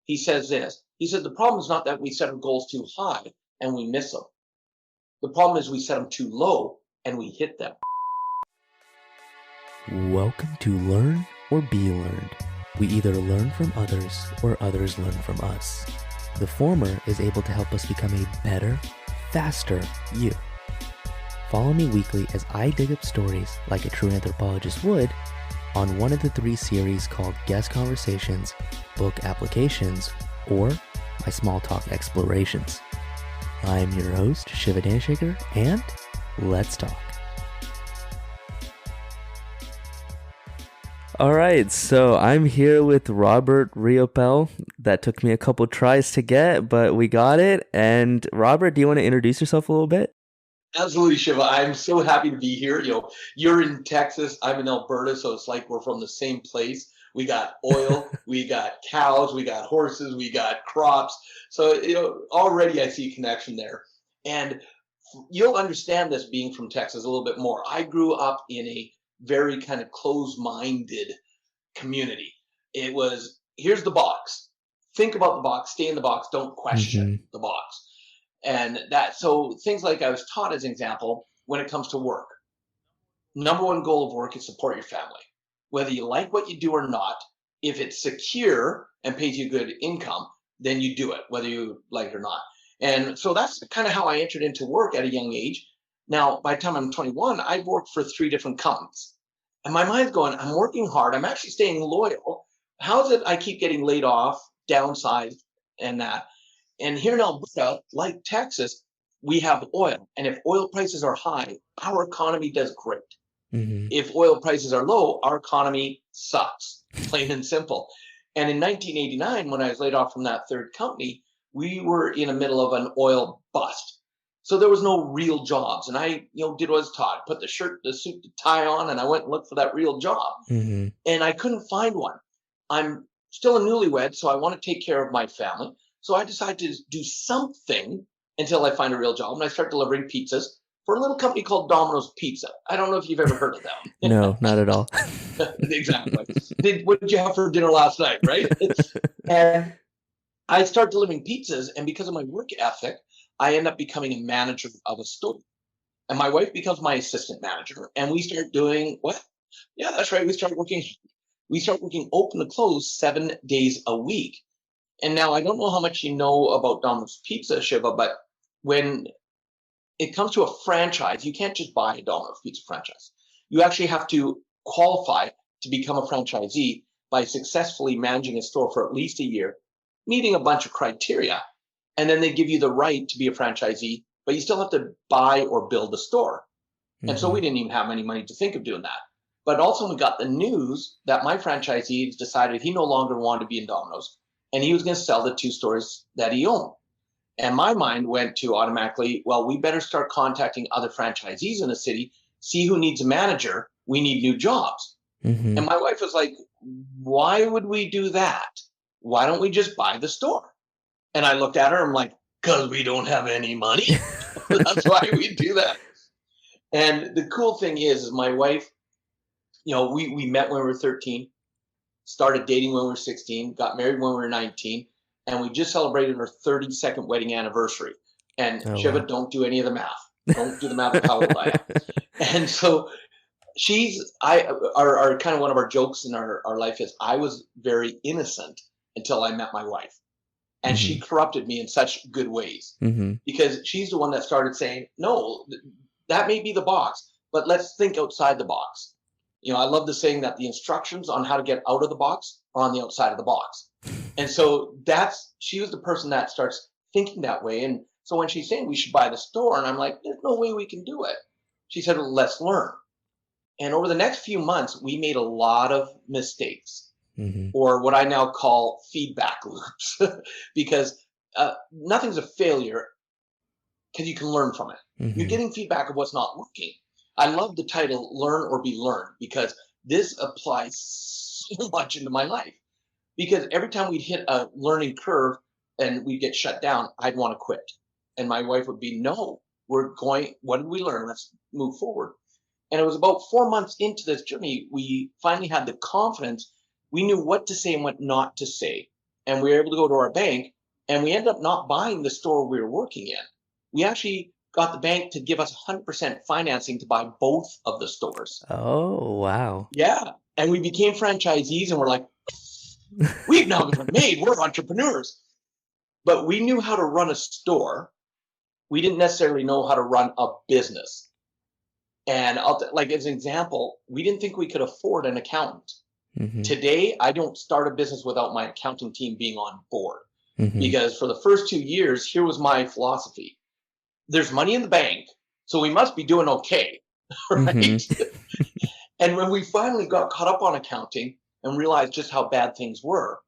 he says this. He said, the problem is not that we set our goals too high and we miss them. The problem is we set them too low and we hit them. Welcome to Learn or Be Learned. We either learn from others or others learn from us. The former is able to help us become a better, faster you. Follow me weekly as I dig up stories like a true anthropologist would on one of the 3 series called Guest Conversations, Book Applications, or my Small Talk Explorations. I'm your host, Shiva Danshaker, and let's talk. All right, so I'm here with Robert Raymond. That took me a couple tries to get, but we got it. And Robert, do you want to introduce yourself a little bit? Absolutely, Shiva. I'm so happy to be here. You're in Texas, I'm in Alberta, so it's like we're from the same place. We got oil, we got cows, we got horses, we got crops. So, already I see a connection there. And you'll understand this being from Texas a little bit more. I grew up in a very kind of closed-minded community. It was, here's the box. Think about the box, stay in the box, don't question the box. And so things like I was taught as an example, when it comes to work, number one goal of work is support your family. Whether you like what you do or not, if it's secure and pays you good income, then you do it, whether you like it or not. And so that's kind of how I entered into work at a young age. Now, by the time I'm 21, I've worked for 3 different companies. And my mind's going, I'm working hard. I'm actually staying loyal. How is it I keep getting laid off, downsized, and that? And here in Alberta, like Texas, we have oil. And if oil prices are high, our economy does great. If oil prices are low, our economy sucks, plain and simple. And in 1989, when I was laid off from that 3rd company, we were in the middle of an oil bust. So there was no real jobs. And I, did what I was taught, put the shirt, the suit, the tie on, and I went and looked for that real job. And I couldn't find one. I'm still a newlywed, so I want to take care of my family. So I decided to do something until I find a real job. And I start delivering pizzas for a little company called Domino's Pizza. I don't know if you've ever heard of them. No, not at all. Exactly. What did you have for dinner last night, right? And I start delivering pizzas, and because of my work ethic, I end up becoming a manager of a store. And my wife becomes my assistant manager, and we start doing what? Yeah, that's right. We start working open to close 7 days a week. And now I don't know how much you know about Domino's Pizza, Shiva, but when it comes to a franchise, you can't just buy a Domino's Pizza franchise. You actually have to qualify to become a franchisee by successfully managing a store for at least a year, meeting a bunch of criteria, and then they give you the right to be a franchisee, but you still have to buy or build a store. And so we didn't even have any money to think of doing that. But also we got the news that my franchisee decided he no longer wanted to be in Domino's, and he was going to sell the 2 stores that he owned. And my mind went to automatically, well, we better start contacting other franchisees in the city, see who needs a manager. We need new jobs. And my wife was like, why would we do that? Why don't we just buy the store? And I looked at her, I'm like, because we don't have any money. That's why we do that. And the cool thing is my wife, we met when we were 13. Started dating when we were 16, got married when we were 19, and we just celebrated our 32nd wedding anniversary. And Shiva, wow. Don't do any of the math. Don't do the math of how old I am. And so our kind of one of our jokes in our life is I was very innocent until I met my wife. And she corrupted me in such good ways because she's the one that started saying, no, that may be the box, but let's think outside the box. I love the saying that the instructions on how to get out of the box are on the outside of the box. And so she was the person that starts thinking that way. And so when she's saying we should buy the store, and I'm like, there's no way we can do it. She said, well, let's learn. And over the next few months, we made a lot of mistakes or what I now call feedback loops because nothing's a failure because you can learn from it. You're getting feedback of what's not working. I love the title Learn or Be Learned because this applies so much into my life. Because every time we'd hit a learning curve and we'd get shut down, I'd want to quit. And my wife would be, no, what did we learn? Let's move forward. And it was about 4 months into this journey, we finally had the confidence. We knew what to say and what not to say. and we were able to go to our bank, and we ended up not buying the store we were working in. We actually got the bank to give us 100% financing to buy both of the stores. Oh, wow. Yeah. And we became franchisees, and we're like, we've now been made, we're entrepreneurs. But we knew how to run a store. We didn't necessarily know how to run a business. And like as an example, we didn't think we could afford an accountant. Mm-hmm. Today, I don't start a business without my accounting team being on board. Mm-hmm. Because for the first 2 years, here was my philosophy. There's money in the bank, so we must be doing okay, right? Mm-hmm. And when we finally got caught up on accounting and realized just how bad things were,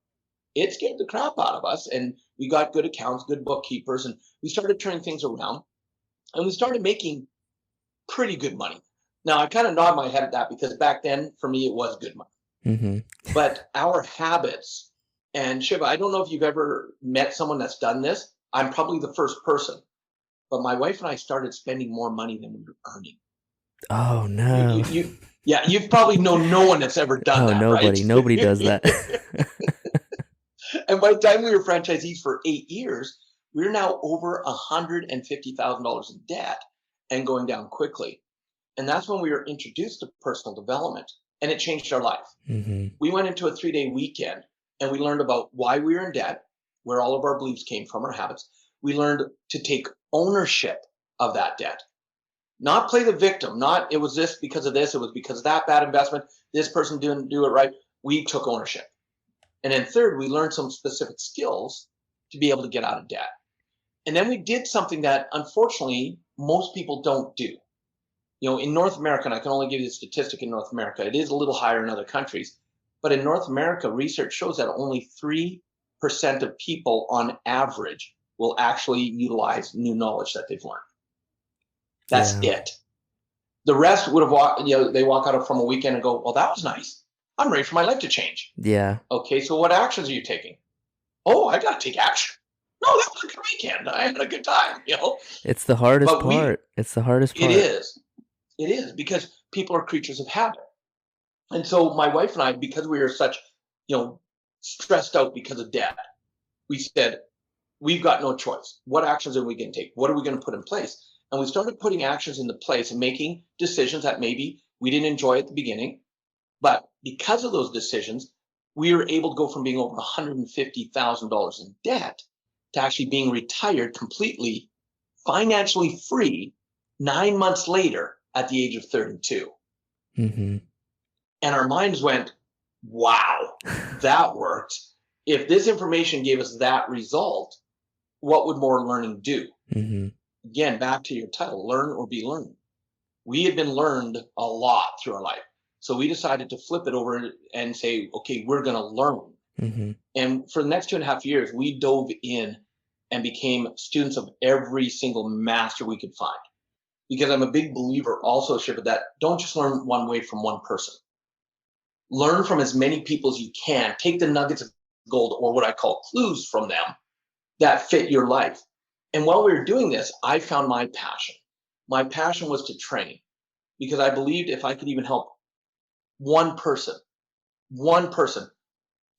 it scared the crap out of us. And we got good accountants, good bookkeepers, and we started turning things around, and we started making pretty good money. Now, I kind of nod my head at that because back then, for me, it was good money. Mm-hmm. But our habits, and Shiva, I don't know if you've ever met someone that's done this. I'm probably the first person. But my wife and I started spending more money than we were earning. Oh, no. You've probably known no one that's ever done that, nobody. right? Nobody does that. And by the time we were franchisees for 8 years, we're now over $150,000 in debt and going down quickly. And that's when we were introduced to personal development, and it changed our life. Mm-hmm. We went into a 3-day weekend, and we learned about why we were in debt, where all of our beliefs came from, our habits. We learned to take ownership of that debt, not play the victim, not it was this because of this, it was because of that bad investment, this person didn't do it right. We took ownership. And then third, we learned some specific skills to be able to get out of debt. And then we did something that unfortunately most people don't do. In North America, and I can only give you the statistic in North America, it is a little higher in other countries, but in North America, research shows that only 3% of people on average will actually utilize new knowledge that they've learned. That's it. The rest would have they walk out from a weekend and go, well, that was nice. I'm ready for my life to change. Yeah. Okay, so what actions are you taking? Oh, I got to take action. No, that was a good weekend. I had a good time, It's the hardest part. It's the hardest part. It is because people are creatures of habit. And so my wife and I, because we were such, stressed out because of debt, we said, we've got no choice. What actions are we going to take? What are we going to put in place? And we started putting actions into place and making decisions that maybe we didn't enjoy at the beginning. But because of those decisions, we were able to go from being over $150,000 in debt to actually being retired completely, financially free 9 months later at the age of 32. Mm-hmm. And our minds went, wow, that worked. If this information gave us that result, what would more learning do? Mm-hmm. Again, back to your title, learn or be learned. We had been learned a lot through our life. So we decided to flip it over and say, okay, we're going to learn. Mm-hmm. And for the next 2.5 years, we dove in and became students of every single master we could find. Because I'm a big believer also, Shiva, that don't just learn one way from one person. Learn from as many people as you can. Take the nuggets of gold, or what I call clues, from them that fit your life. And while we were doing this, I found my passion. My passion was to train, because I believed if I could even help one person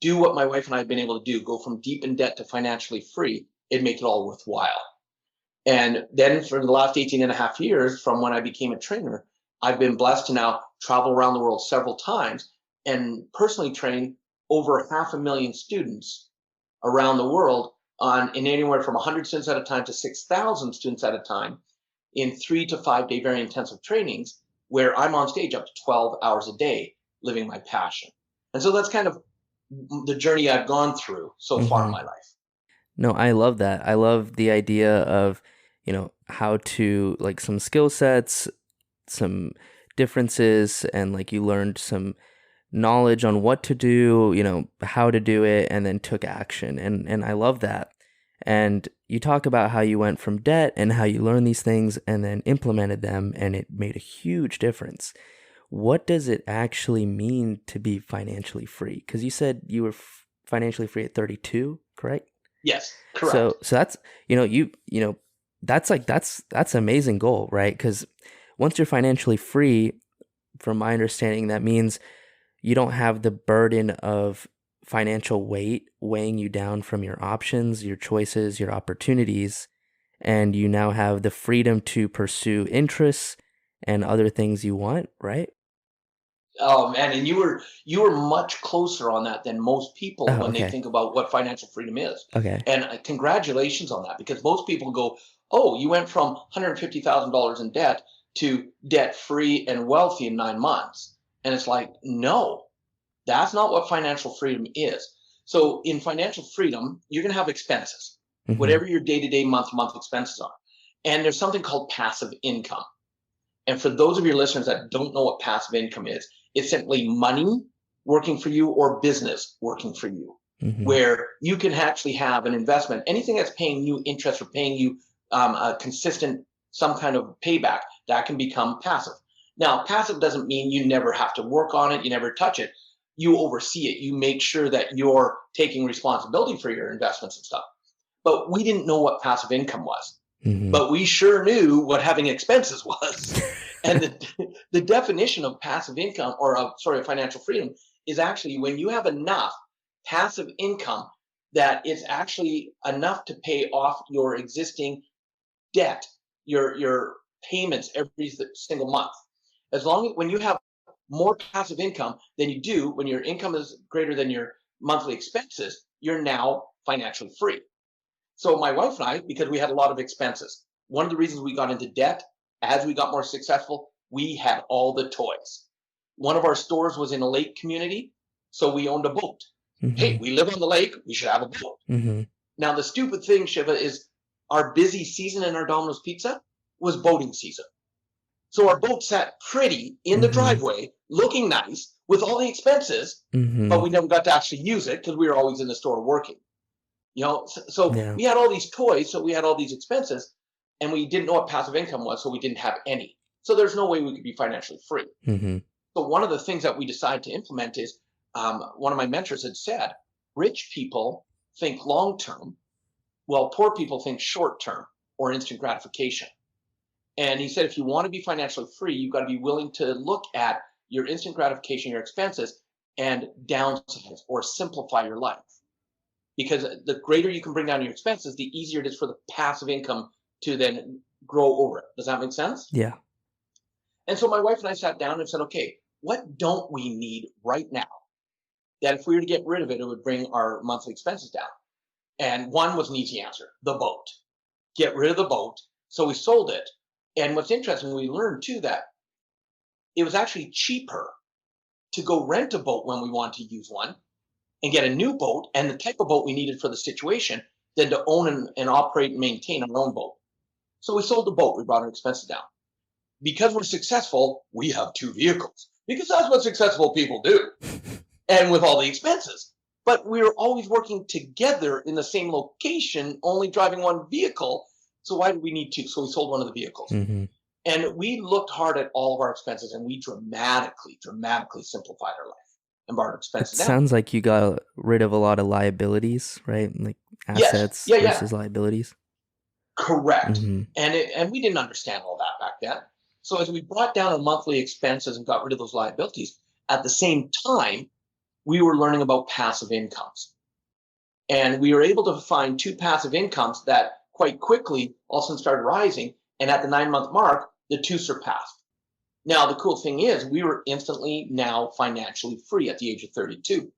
do what my wife and I have been able to do, go from deep in debt to financially free, it'd make it all worthwhile. And then for the last 18.5 years, from when I became a trainer, I've been blessed to now travel around the world several times and personally train over 500,000 students around the world in anywhere from 100 students at a time to 6,000 students at a time in 3 to 5 day very intensive trainings where I'm on stage up to 12 hours a day living my passion. And so that's kind of the journey I've gone through so far in my life. No, I love that. I love the idea of, how to, like, some skill sets, some differences, and like you learned some knowledge on what to do, how to do it, and then took action. And I love that. And you talk about how you went from debt and how you learned these things and then implemented them, and it made a huge difference. What does it actually mean to be financially free? Because you said you were financially free at 32, correct? Yes, correct. So that's, that's an amazing goal, right? Because once you're financially free, from my understanding, that means you don't have the burden of financial weight weighing you down from your options, your choices, your opportunities, and you now have the freedom to pursue interests and other things you want, right? Oh man, and you were much closer on that than most people Oh, when they okay. think about what financial freedom is. Okay. And congratulations on that, because most people go, "Oh, you went from $150,000 in debt to debt free and wealthy in 9 months." And it's like, no, that's not what financial freedom is. So in financial freedom, you're going to have expenses, Mm-hmm. whatever your day to day, month to month expenses are. And there's something called passive income. And for those of your listeners that don't know what passive income is, it's simply money working for you or business working for you, Mm-hmm. where you can actually have an investment, anything that's paying you interest or paying you a consistent, some kind of payback, that can become passive. Now, passive doesn't mean you never have to work on it, you never touch it. You oversee it, you make sure that you're taking responsibility for your investments and stuff. But we didn't know what passive income was, Mm-hmm. but we sure knew what having expenses was. And the definition of passive income, or of, sorry, financial freedom, is actually when you have enough passive income that it's actually enough to pay off your existing debt, your payments every single month. As long as when you have more passive income than you do when your income is greater than your monthly expenses, you're now financially free. So my wife and I, because we had a lot of expenses, one of the reasons we got into debt as we got more successful, we had all the toys. One of our stores was in a lake community, so we owned a boat. Mm-hmm. Hey, we live on the lake, we should have a boat. Mm-hmm. Now the stupid thing, Shiva, is our busy season in our Domino's Pizza was boating season. So our boat sat pretty in the Mm-hmm. driveway, looking nice with all the expenses, but Mm-hmm. we never got to actually use it because we were always in the store working. So Yeah. we had all these toys, so we had all these expenses, and we didn't know what passive income was, so we didn't have any. So there's no way we could be financially free. Mm-hmm. So one of the things that we decided to implement is, one of my mentors had said, rich people think long term, while poor people think short term or instant gratification. And he said, if you want to be financially free, you've got to be willing to look at your instant gratification, your expenses, and downsize or simplify your life. Because the greater you can bring down your expenses, the easier it is for the passive income to then grow over it. Does that make sense? Yeah. And so my wife and I sat down and said, okay, what don't we need right now that if we were to get rid of it, it would bring our monthly expenses down? And one was an easy answer: the boat. Get rid of the boat. So we sold it. And what's interesting, we learned too that it was actually cheaper to go rent a boat when we want to use one and get a new boat and the type of boat we needed for the situation than to own and operate and maintain our own boat. So we sold the boat. We brought our expenses down. Because we're successful, we have two vehicles because that's what successful people do. And with all the expenses. But we were always working together in the same location, only driving one vehicle. So why did we need two? So we sold one of the vehicles. Mm-hmm. And we looked hard at all of our expenses and we dramatically simplified our life and brought our It expenses down. sounds like you got rid of a lot of liabilities, right? Like Yes. assets Yeah. versus liabilities. Correct. Mm-hmm. And we didn't understand all that back then. So as we brought down our monthly expenses and got rid of those liabilities, at the same time, we were learning about passive incomes. And we were able to find two passive incomes that quite quickly all of a sudden started rising. And at the 9 month mark, the two surpassed. Now, the cool thing is we were instantly now financially free at the age of 32.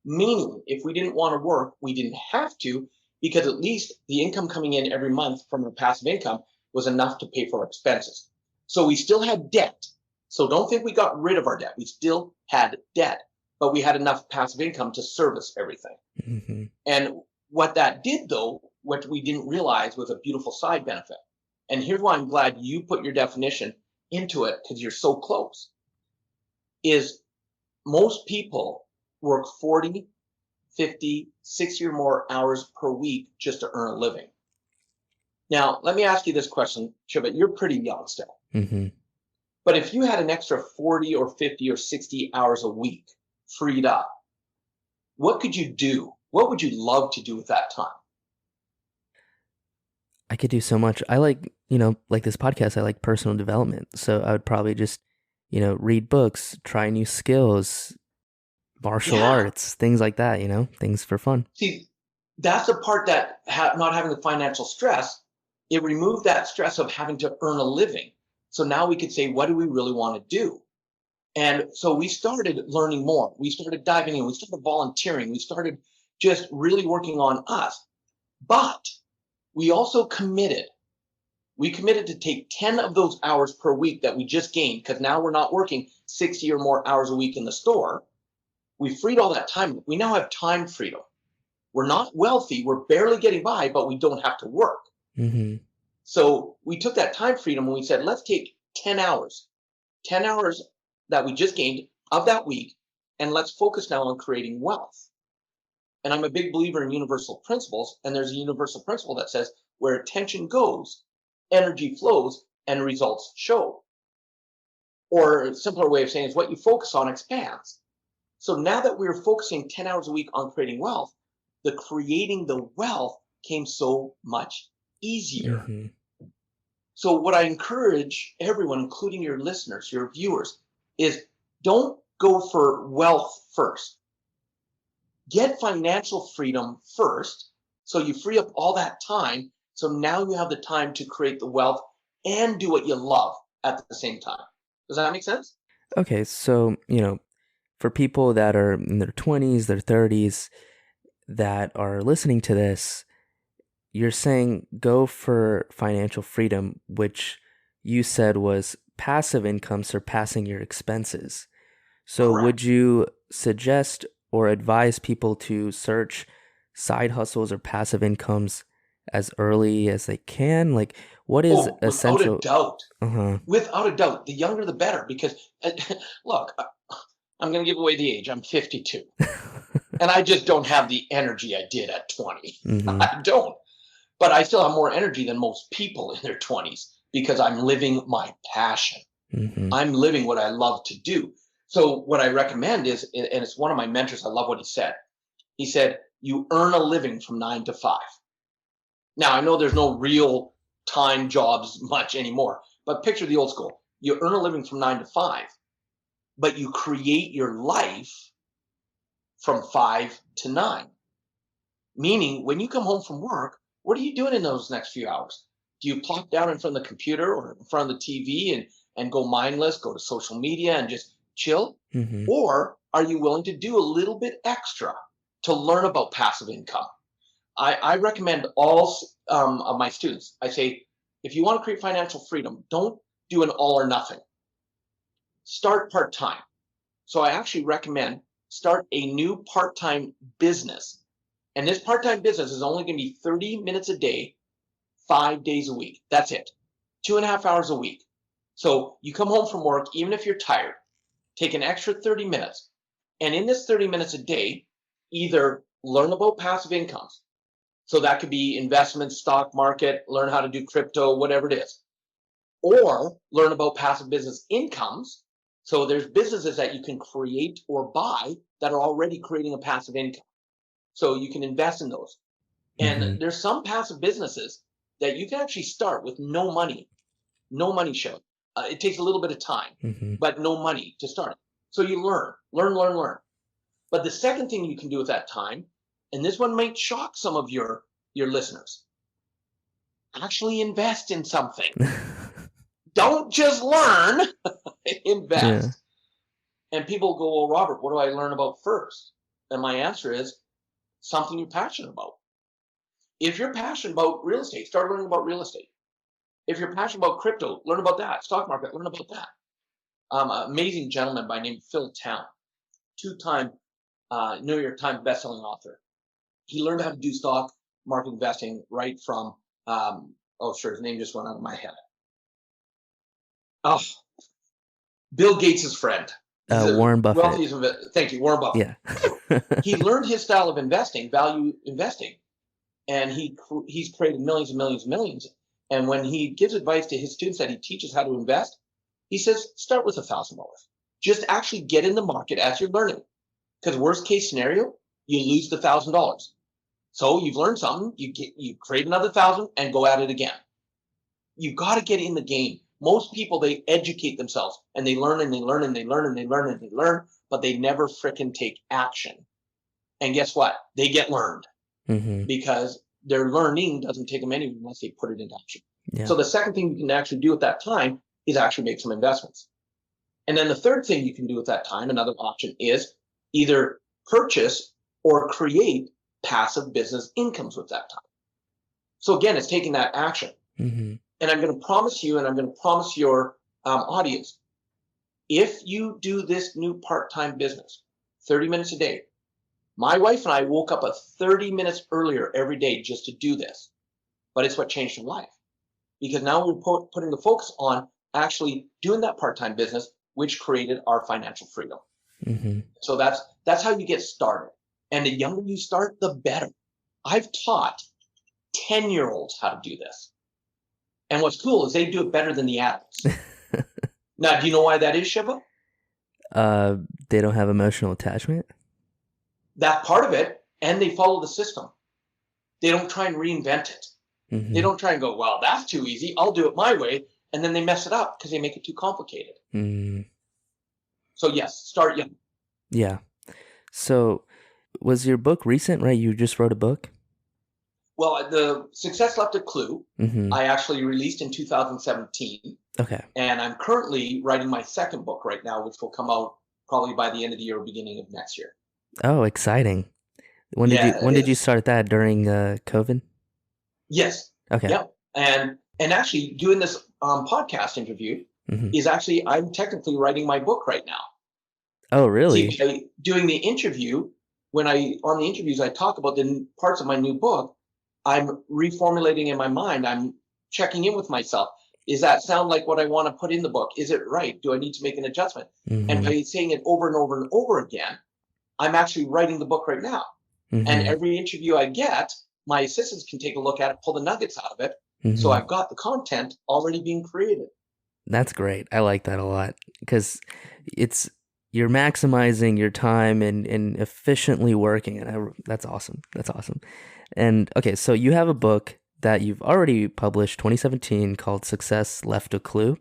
Meaning, if we didn't want to work, we didn't have to, because at least the income coming in every month from our passive income was enough to pay for our expenses. So we still had debt. So don't think we got rid of our debt. We still had debt, but we had enough passive income to service everything. Mm-hmm. And what that did, though, what we didn't realize was a beautiful side benefit. And here's why I'm glad you put your definition into it, because you're so close, is most people work 40, 50, 60 or more hours per week just to earn a living. Now, let me ask you this question, Shiva. You're pretty young still. Mm-hmm. But if you had an extra 40 or 50 or 60 hours a week freed up, what could you do? What would you love to do with that time? I could do so much. I like, like this podcast, I like personal development. So I would probably just, read books, try new skills, martial Yeah. arts, things like that, things for fun. See, that's the part that not having the financial stress, it removed that stress of having to earn a living. So now we could say, what do we really want to do? And so we started learning more. We started diving in. We started volunteering. We started just really working on us. But we also committed. We committed to take 10 of those hours per week that we just gained, because now we're not working 60 or more hours a week in the store. We freed all that time. We now have time freedom. We're not wealthy. We're barely getting by, but we don't have to work. Mm-hmm. So we took that time freedom and we said, let's take 10 hours that we just gained of that week, and let's focus now on creating wealth. And I'm a big believer in universal principles. And there's a universal principle that says where attention goes, energy flows and results show. Or a simpler way of saying is what you focus on expands. So now that we're focusing 10 hours a week on creating wealth, the creating the wealth came so much easier. Mm-hmm. So what I encourage everyone, including your listeners, your viewers, is don't go for wealth first. Get financial freedom first, so you free up all that time. So now you have the time to create the wealth and do what you love at the same time. Does that make sense? Okay, so, for people that are in their 20s, their 30s, that are listening to this, you're saying go for financial freedom, which you said was passive income surpassing your expenses. So Correct. would you suggest or advise people to search side hustles or passive incomes as early as they can? Like, what is essential? Without a doubt. Uh-huh. Without a doubt. The younger, the better. Because, look, I'm going to give away the age. I'm 52. And I just don't have the energy I did at 20. Mm-hmm. I don't. But I still have more energy than most people in their 20s because I'm living my passion. Mm-hmm. I'm living what I love to do. So what I recommend is, and it's one of my mentors, I love what he said. He said, you earn a living from 9 to 5. Now, I know there's no real time jobs much anymore, but picture the old school. You earn a living from 9 to 5, but you create your life from 5 to 9. Meaning, when you come home from work, what are you doing in those next few hours? Do you plop down in front of the computer or in front of the TV and go mindless, go to social media and just chill? Mm-hmm. Or are you willing to do a little bit extra to learn about passive income? I recommend all of my students. I say, if you want to create financial freedom, don't do an all or nothing. Start part-time. So I actually recommend start a new part-time business. And this part-time business is only going to be 30 minutes a day, 5 days a week. That's it. 2.5 hours a week. So you come home from work, even if you're tired, take an extra 30 minutes. And in this 30 minutes a day, either learn about passive incomes. So that could be investment, stock market, learn how to do crypto, whatever it is. Or learn about passive business incomes. So there's businesses that you can create or buy that are already creating a passive income. So you can invest in those. And Mm-hmm. there's some passive businesses that you can actually start with no money show. It takes a little bit of time, Mm-hmm. but no money to start. So you learn. But the second thing you can do at that time, and this one might shock some of your listeners, actually invest in something. Don't just learn, invest. Yeah. And people go, well, Robert, what do I learn about first? And my answer is something you're passionate about. If you're passionate about real estate, start learning about real estate. If you're passionate about crypto, learn about that. Stock market, learn about that. An amazing gentleman by name Phil Town, 2-time New York Times bestselling author. He learned how to do stock market investing right from, his name just went out of my head. Oh, Bill Gates' friend. Warren Buffett. Thank you, Warren Buffett. Yeah. He learned his style of investing, value investing, and he's created millions and millions and millions. And when he gives advice to his students that he teaches how to invest, he says, start with $1,000. Just actually get in the market as you're learning. Because worst case scenario, you lose the $1,000. So you've learned something, you create another 1,000 and go at it again. You've got to get in the game. Most people, they educate themselves and they learn and they learn and they learn and they learn and they learn, but they never frickin' take action. And guess what? They get learned because their learning doesn't take them anywhere unless they put it into action. Yeah. So the second thing you can actually do at that time is actually make some investments. And then the third thing you can do at that time, another option, is either purchase or create passive business incomes with that time. So again, it's taking that action. And I'm going to promise you, and I'm going to promise your audience, if you do this new part-time business, 30 minutes a day, my wife and I woke up 30 minutes earlier every day just to do this. But it's what changed her life. Because now we're putting the focus on actually doing that part-time business, which created our financial freedom. So that's how you get started. And the younger you start, the better. I've taught 10-year-olds how to do this. And what's cool is they do it better than the adults. Now, do you know why that is, Shiva? They don't have emotional attachment? That part of it, and they follow the system. They don't try and reinvent it. They don't try and go, well, that's too easy. I'll do it my way. And then they mess it up because they make it too complicated. So yes, start young. Yeah. So was your book recent, right? You just wrote a book? Well, the Success Left a Clue, I actually released in 2017. Okay. And I'm currently writing my second book right now, which will come out probably by the end of the year or beginning of next year. Oh, exciting. When did you start that? During COVID? Yes. Okay. Yep. And actually doing this podcast interview is actually, I'm technically writing my book right now. Oh, really? See, doing the interview, on the interviews, I talk about the parts of my new book. I'm reformulating in my mind. I'm checking in with myself. Does that sound like what I want to put in the book? Is it right? Do I need to make an adjustment? And by saying it over and over and over again, I'm actually writing the book right now. And every interview I get, my assistants can take a look at it, pull the nuggets out of it. So I've got the content already being created. That's great. I like that a lot because you're maximizing your time and efficiently working. And that's awesome. That's awesome. And okay, so you have a book that you've already published, 2017, called Success Left a Clue.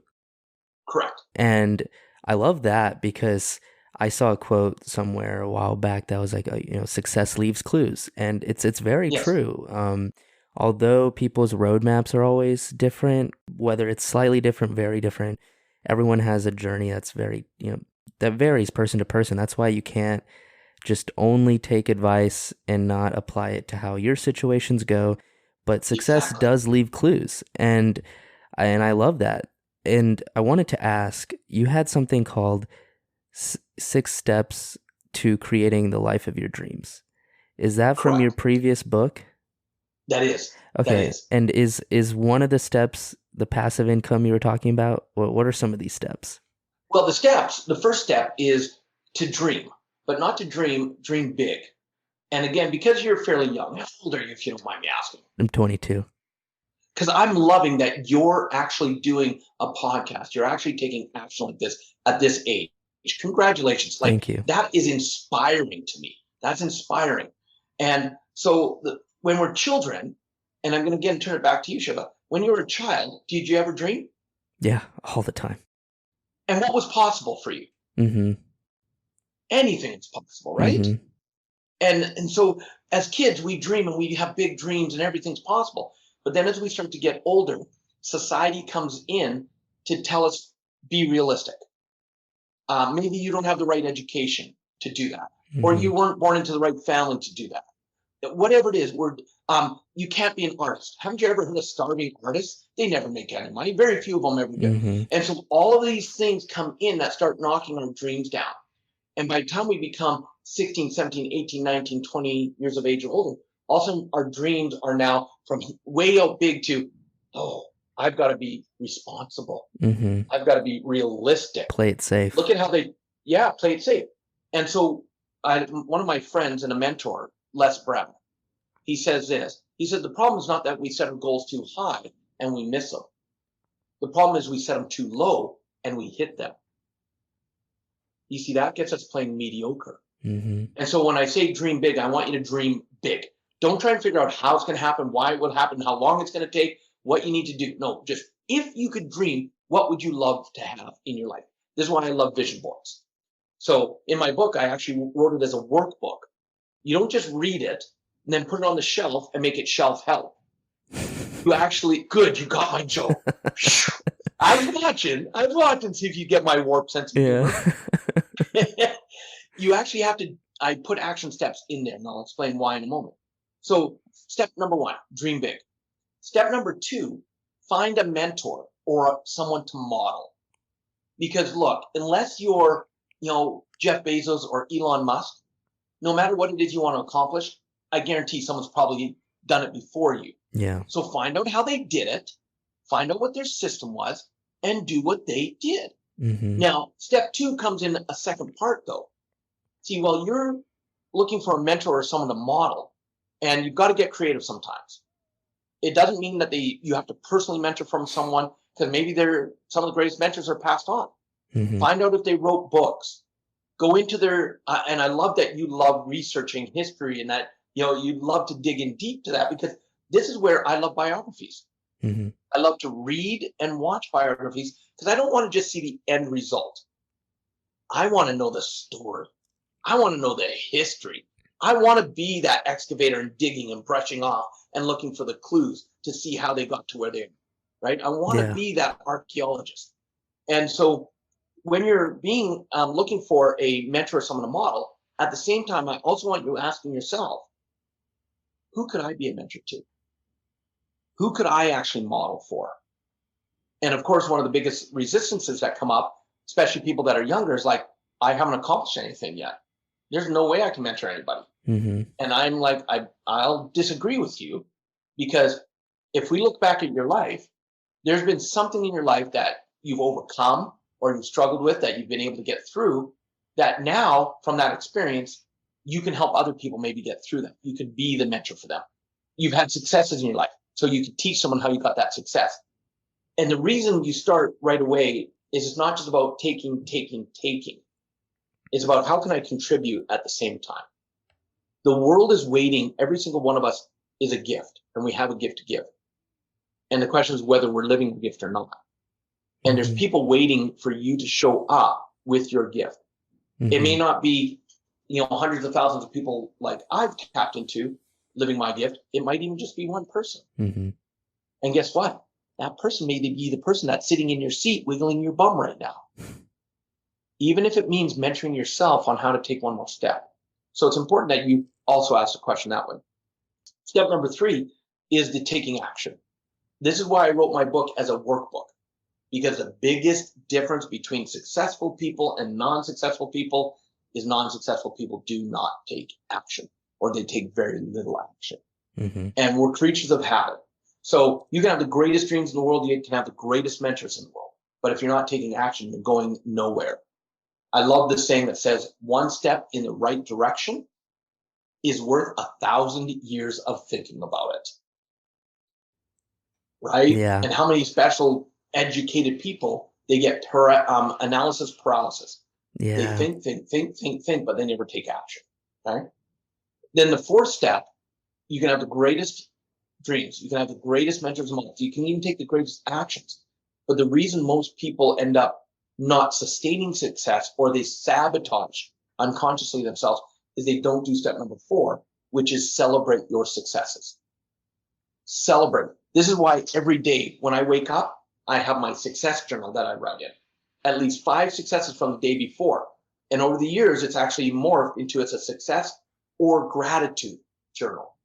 Correct. And I love that because I saw a quote somewhere a while back that was like, success leaves clues. And it's very true. Although people's roadmaps are always different, whether it's slightly different, very different, everyone has a journey that's very, that varies person to person. That's why you can't just only take advice and not apply it to how your situations go. But success does leave clues. And I love that. And I wanted to ask, you had something called 6 Steps to Creating the Life of Your Dreams. Is that from your previous book? That is. Okay. That is. And is one of the steps the passive income you were talking about? What are some of these steps? Well, the first step is to dream, but not to dream big. And again, because you're fairly young, how old are you, if you don't mind me asking? I'm 22. Because I'm loving that you're actually doing a podcast. You're actually taking action like this at this age. Congratulations. Thank you. That is inspiring to me. That's inspiring. And so when we're children, and I'm going to again turn it back to you, Shiva. When you were a child, did you ever dream? Yeah, all the time. And what was possible for you? Anything is possible, right? And so as kids, we dream and we have big dreams and everything's possible. But then as we start to get older, society comes in to tell us, be realistic. Maybe you don't have the right education to do that. Or you weren't born into the right family to do that. Whatever it is, you can't be an artist. Haven't you ever heard of starving artists? They never make any money. Very few of them ever do. And so all of these things come in that start knocking our dreams down. And by the time we become 16, 17, 18, 19, 20 years of age or older, also our dreams are now from way out big to, I've got to be responsible. I've got to be realistic. Play it safe. Look at how play it safe. And so one of my friends and a mentor, Les Brown, he says this. He said, the problem is not that we set our goals too high and we miss them. The problem is we set them too low and we hit them. You see, that gets us playing mediocre. And so when I say dream big, I want you to dream big. Don't try and figure out how it's going to happen, why it will happen, how long it's going to take, what you need to do. No, just if you could dream, what would you love to have in your life? This is why I love vision boards. So in my book, I actually wrote it as a workbook. You don't just read it and then put it on the shelf and make it shelf help. You actually, good, you got my joke. I was watching, see if you get my warped sense of humor. Yeah. You actually have to, I put action steps in there, and I'll explain why in a moment. So step number 1, dream big. Step number 2, find a mentor or someone to model. Because look, unless you're, Jeff Bezos or Elon Musk, no matter what it is you want to accomplish, I guarantee someone's probably done it before you. Yeah. So find out how they did it, find out what their system was, and do what they did. Mm-hmm. Now, step 2 comes in a second part, though. See, while you're looking for a mentor or someone to model, and you've got to get creative sometimes. It doesn't mean that you have to personally mentor from someone, because maybe some of the greatest mentors are passed on. Mm-hmm. Find out if they wrote books. Go into their, and I love that you love researching history and that, you love to dig in deep to that, because this is where I love biographies. Mm-hmm. I love to read and watch biographies because I don't want to just see the end result. I want to know the story. I want to know the history. I want to be that excavator and digging and brushing off and looking for the clues to see how they got to where they are, right? I want to be that archaeologist. And so when you're looking for a mentor or someone to model, at the same time, I also want you asking yourself, who could I be a mentor to? Who could I actually model for? And of course, one of the biggest resistances that come up, especially people that are younger, is like, I haven't accomplished anything yet. There's no way I can mentor anybody. Mm-hmm. And I'm like, I'll disagree with you, because if we look back at your life, there's been something in your life that you've overcome or you've struggled with that you've been able to get through, that now from that experience, you can help other people maybe get through them. You can be the mentor for them. You've had successes in your life, so you can teach someone how you got that success. And the reason you start right away is it's not just about taking. It's about how can I contribute at the same time. The world is waiting. Every single one of us is a gift, and we have a gift to give. And the question is whether we're living the gift or not. And there's people waiting for you to show up with your gift. Mm-hmm. It may not be, hundreds of thousands of people like I've tapped into living my gift. It might even just be one person. Mm-hmm. And guess what? That person may be the person that's sitting in your seat, wiggling your bum right now. Even if it means mentoring yourself on how to take one more step. So it's important that you also ask the question that way. Step number 3 is the taking action. This is why I wrote my book as a workbook, because the biggest difference between successful people and non-successful people is non-successful people do not take action, or they take very little action. Mm-hmm. And we're creatures of habit. So you can have the greatest dreams in the world, you can have the greatest mentors in the world, but if you're not taking action, you're going nowhere. I love this saying that says, 1 step in the right direction is worth 1,000 years of thinking about it. Right? Yeah. And how many special educated people, they get analysis paralysis. Yeah. They think, but they never take action. Right? Then the 4th step, you can have the greatest dreams. You can have the greatest mentors and models. You can even take the greatest actions. But the reason most people end up not sustaining success, or they sabotage unconsciously themselves, is they don't do step number 4, which is celebrate your successes. Celebrate. This is why every day when I wake up, I have my success journal that I write in. At least 5 successes from the day before. And over the years, it's actually morphed into a success or gratitude journal.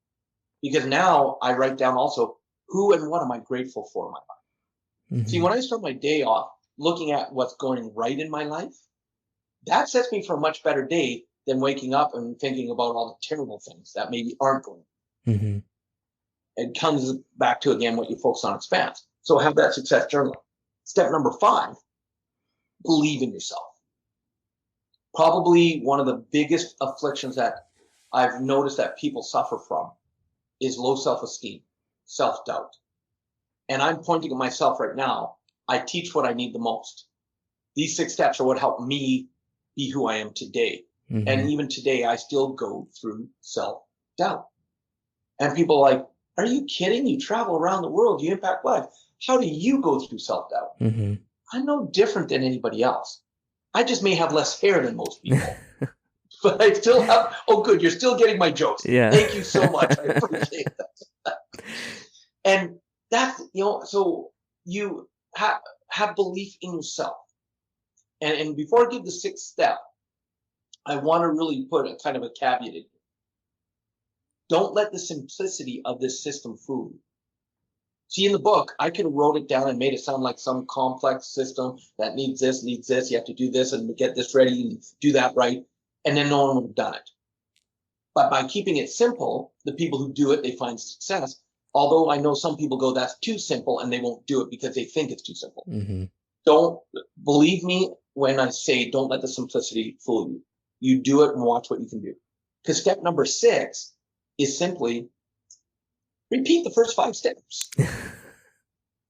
Because now I write down also, who and what am I grateful for in my life? Mm-hmm. See, when I start my day off looking at what's going right in my life, that sets me for a much better day than waking up and thinking about all the terrible things that maybe aren't going. Mm-hmm. It comes back to, again, what you focus on expands. So have that success journal. Step number 5, believe in yourself. Probably one of the biggest afflictions that I've noticed that people suffer from is low self-esteem, self-doubt. And I'm pointing at myself right now. I teach what I need the most. These 6 steps are what helped me be who I am today. Mm-hmm. And even today, I still go through self-doubt. And people are like, are you kidding? You travel around the world, you impact lives. How do you go through self-doubt? Mm-hmm. I'm no different than anybody else. I just may have less hair than most people, but I still have, oh, good, you're still getting my jokes. Yeah. Thank you so much. I appreciate that. And that's, so you have belief in yourself. And before I give the sixth step, I want to really put a kind of a caveat in. Don't let the simplicity of this system fool you. See, in the book, I could have wrote it down and made it sound like some complex system that needs this, you have to do this and get this ready and do that right, and then no one would have done it. But by keeping it simple, the people who do it, they find success. Although I know some people go, that's too simple, and they won't do it because they think it's too simple. Mm-hmm. Don't believe me when I say don't let the simplicity fool you. You do it and watch what you can do. Because step number 6 is simply repeat the first 5 steps.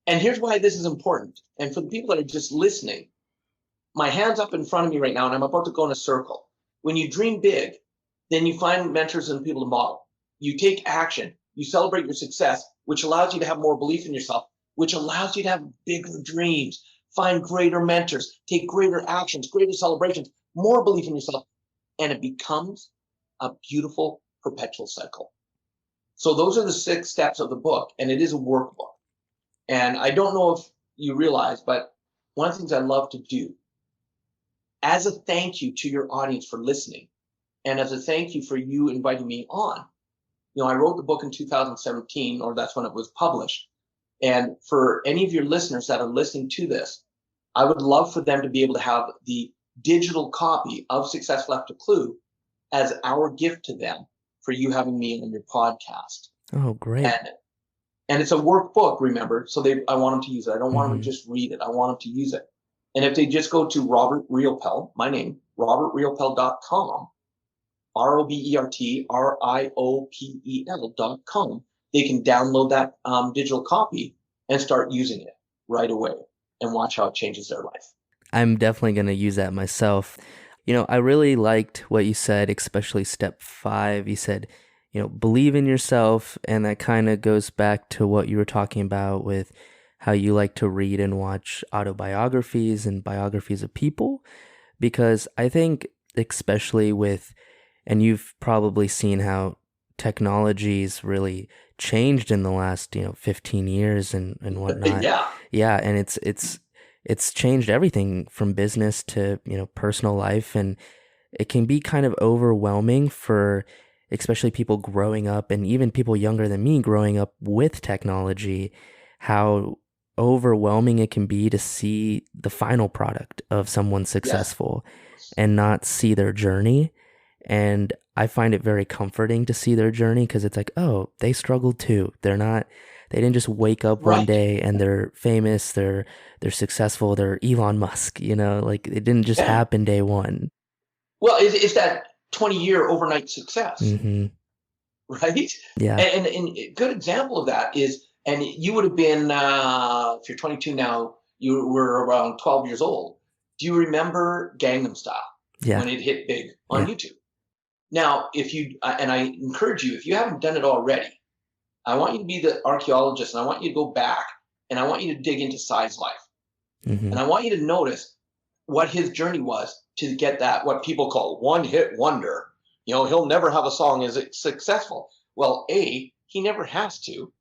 And here's why this is important. And for the people that are just listening, my hand's up in front of me right now, and I'm about to go in a circle. When you dream big, then you find mentors and people to model. You take action. You celebrate your success, which allows you to have more belief in yourself, which allows you to have bigger dreams, find greater mentors, take greater actions, greater celebrations, more belief in yourself, and it becomes a beautiful perpetual cycle. So those are the 6 steps of the book, and it is a workbook. And I don't know if you realize, but one of the things I love to do, as a thank you to your audience for listening, and as a thank you for you inviting me on, I wrote the book in 2017, or that's when it was published. And for any of your listeners that are listening to this, I would love for them to be able to have the digital copy of Success Left a Clue as our gift to them for you having me on your podcast. Oh, great. And it's a workbook, remember, so I want them to use it. I don't want them to just read it. I want them to use it. And if they just go to Robert Riopel, my name, robertriopel.com, RobertRiopel.com, they can download that digital copy and start using it right away and watch how it changes their life. I'm definitely going to use that myself. I really liked what you said, especially step 5. You said, believe in yourself. And that kind of goes back to what you were talking about with how you like to read and watch autobiographies and biographies of people. Because I think, especially with, and you've probably seen how technology's really changed in the last, 15 years and whatnot. Yeah. Yeah. And it's changed everything from business to, personal life. And it can be kind of overwhelming for especially people growing up and even people younger than me growing up with technology, how overwhelming it can be to see the final product of someone successful and not see their journey. And I find it very comforting to see their journey because it's like, oh, they struggled too. They didn't just wake up one day and they're famous, they're successful, they're Elon Musk, like it didn't just happen day one. Well, it's that 20-year overnight success, right? Yeah. And a good example of that is, and you would have been, if you're 22 now, you were around 12 years old. Do you remember Gangnam Style? Yeah. When it hit big on YouTube? Now, and I encourage you, if you haven't done it already, I want you to be the archaeologist, and I want you to go back, and I want you to dig into Psy's life. And I want you to notice what his journey was to get that, what people call one-hit wonder. He'll never have a song as successful. Well, he never has to.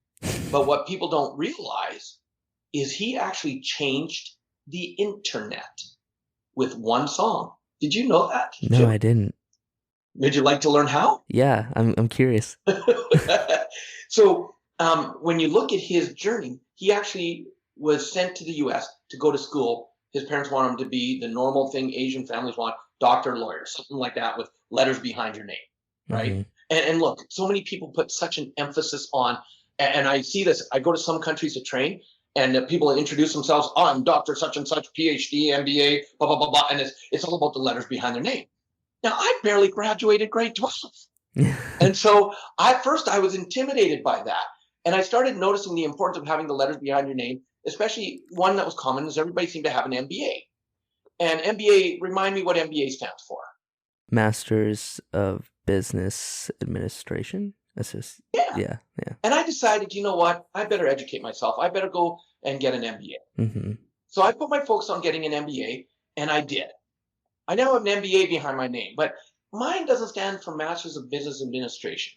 But what people don't realize is he actually changed the internet with one song. Did you know that? No, I didn't. Would you like to learn how? Yeah, I'm curious. So when you look at his journey, he actually was sent to the U.S. to go to school. His parents want him to be the normal thing Asian families want, doctor, lawyer, something like that with letters behind your name, right? And look, so many people put such an emphasis on, and I see this, I go to some countries to train, and people introduce themselves, I'm Dr. such and such, PhD, MBA, blah, blah, blah, blah, and it's all about the letters behind their name. Now, I barely graduated grade 12. And so at first I was intimidated by that. And I started noticing the importance of having the letters behind your name, especially one that was common is everybody seemed to have an MBA. And MBA, remind me what MBA stands for. Masters of Business Administration. Yeah. And I decided, you know what? I better educate myself. I better go and get an MBA. So I put my focus on getting an MBA, and I did. I now have an MBA behind my name, but mine doesn't stand for Masters of Business Administration.